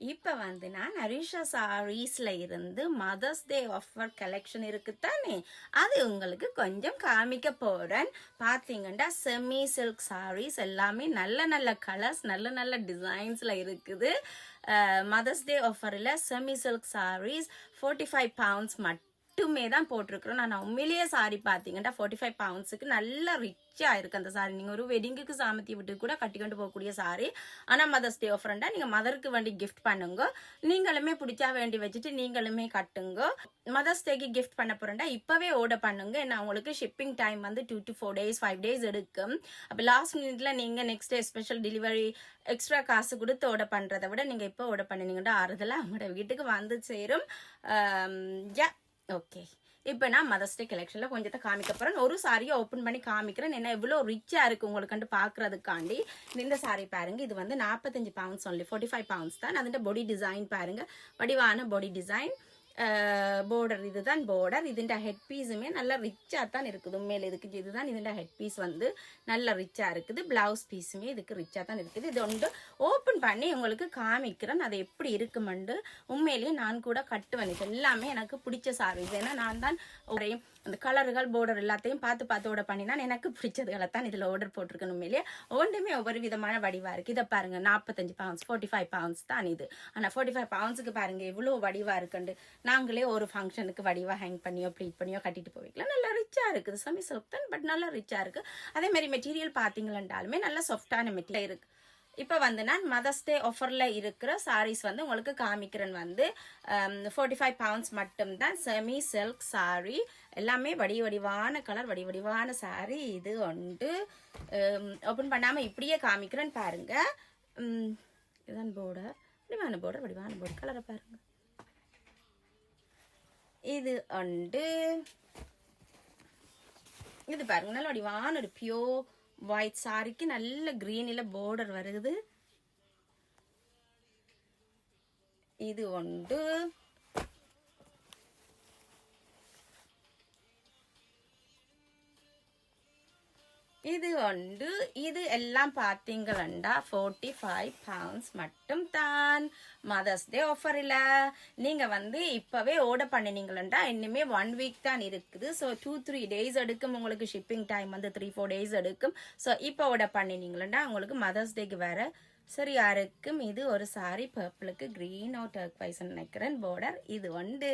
இப்போ வந்து நான் நரிஷா சாரீஸ்ல இருந்து மதர்ஸ் டே ஆஃபர் கலெக்ஷன் இருக்குத்தானே, அது உங்களுக்கு கொஞ்சம் காமிக்க போறேன். பார்த்தீங்கன்னா செமி சில்க் சாரீஸ் எல்லாமே நல்ல நல்ல கலர்ஸ், நல்ல நல்ல டிசைன்ஸ்ல இருக்குது. மதர்ஸ் டே ஆஃபரில் செமி சில்க் சாரீஸ் 45 pounds மட்டுமே தான் போட்டிருக்கிறோம். நான் உண்மையிலேயே சாரி பார்த்தீங்கன்னா 45 poundsக்கு நல்ல ரிச்சாக இருக்கு அந்த சாரி. நீங்கள் ஒரு வெட்டிங்குக்கு சாமத்தி விட்டு கூட கட்டிக்கொண்டு போகக்கூடிய சாரி. ஆனால் மதர்ஸ் டே ஆஃபர்ண்டா நீங்கள் மதருக்கு வேண்டி கிஃப்ட் பண்ணுங்க, நீங்களுமே பிடிச்சா வேண்டி வச்சுட்டு நீங்களுமே கட்டுங்க. மதர்ஸ் டேக்கு கிஃப்ட் பண்ண போறேன்டா இப்பவே ஆர்டர் பண்ணுங்க. ஏன்னா உங்களுக்கு ஷிப்பிங் டைம் வந்து 2 to 4 days 5 days எடுக்கும். அப்போ லாஸ்ட் மினிட்ல நீங்க next day special delivery extra காசு கொடுத்து ஆர்டர் பண்றதை விட நீங்க இப்போ ஆர்டர் பண்ணினீங்கன்னா ஆறுதலா அவங்களோட வீட்டுக்கு வந்து சேரும். ஓகே, இப்போ நான் மதர்ஸ் டே கலெக்ஷன்ல கொஞ்சத்தை காமிக்க போறேன். ஒரு சாரியை ஓப்பன் பண்ணி காமிக்கிறேன். என்ன எவ்வளோ ரிச்சா இருக்கு உங்களுக்கு பாக்குறதுக்காண்டி. இந்த சாரி பாருங்க, இது வந்து 45 pounds only, 45 pounds தான். அதுന്റെ பொடி டிசைன் பாருங்க, வடிவான பொடி டிசைன். border இதுதான் border. இதுண்ட ஹெட் பீஸுமே நல்லா ரிச்சா தான் இருக்குது. உண்மையில இதுக்கு இதுதான் இதுண்ட ஹெட் பீஸ் வந்து நல்ல ரிச்சா இருக்குது. பிளவுஸ் பீஸுமே இதுக்கு ரிச்சா தான் இருக்குது. இது ஒன்று ஓப்பன் பண்ணி உங்களுக்கு காமிக்கிறேன் அது எப்படி இருக்குமெண்டு. உண்மையிலேயே நான் கூட கட்டுவேன். இது எல்லாமே எனக்கு பிடிச்ச சாரீஸ். ஏன்னா நான் தான் ஒரே அந்த கலர்கள் border எல்லாத்தையும் பார்த்து பார்த்து ஆர்டர் பண்ணினா எனக்கு பிடிச்சதுகளை தான் இதில் ஆர்டர் போட்டிருக்கேன். உண்மையிலேயே ஒன்றுமே ஒவ்வொரு விதமான வடிவா இருக்கு. இதை பாருங்க, 45 pounds 45 pounds தான் இது. ஆனால் 45 poundsக்கு பாருங்க எவ்வளோ வடிவா இருக்குண்டு. நாங்களே ஒரு ஃபங்க்ஷனுக்கு வடிவா ஹேங் பண்ணியோ ப்ளீட் பண்ணியோ கட்டிட்டு போய்க்கலாம். நல்லா ரிச்சா இருக்குது. செமி சில்க் தான், பட் நல்லா ரிச்சா இருக்கு. அதே மாதிரி மெட்டீரியல் பார்த்தீங்கன்னாலுமே நல்ல சாஃப்டான மெட்டீரியல் இருக்கு. இப்போ வந்து நான் மதர்ஸ் டே ஆஃபர்ல இருக்கிற சாரீஸ் வந்து உங்களுக்கு காமிக்கிறேன். வந்து 45 pounds மட்டும்தான். செமி சில்க் சாரி, எல்லாமே வடிவான கலர், வடிவான சாரி. இது ஒன்று ஓப்பன் பண்ணாம இப்படியே காமிக்கிறேன் பாருங்க. இதுதான் border, வடிவான border கலரை பாருங்க. இது ஒன்று, இது பாருங்க நல்ல வடிவான ஒரு பியோர் ஒயிட் சாரிக்கு நல்ல கிரீனில் border வருது. இது ஒன்று, இது ஒன்று. இது எல்லாம் பார்த்தீங்களா 45 pounds மட்டும் தான் மதர்ஸ் டே ஆஃபரில். நீங்கள் வந்து இப்போவே ஆர்டர் பண்ணினீங்களா இன்னுமே 1 week தான் இருக்குது. ஸோ 2-3 days எடுக்கும். உங்களுக்கு ஷிப்பிங் டைம் வந்து 3-4 days எடுக்கும். ஸோ இப்போ ஆர்டர் பண்ணினீங்களா உங்களுக்கு மதர்ஸ் டேக்கு வேற சரியா இருக்கும். இது ஒரு சாரி பர்பிளுக்கு கிரீன் அவுட் டர்க்வைஸ் நினைக்கிறேன் border. இது ஒன்று.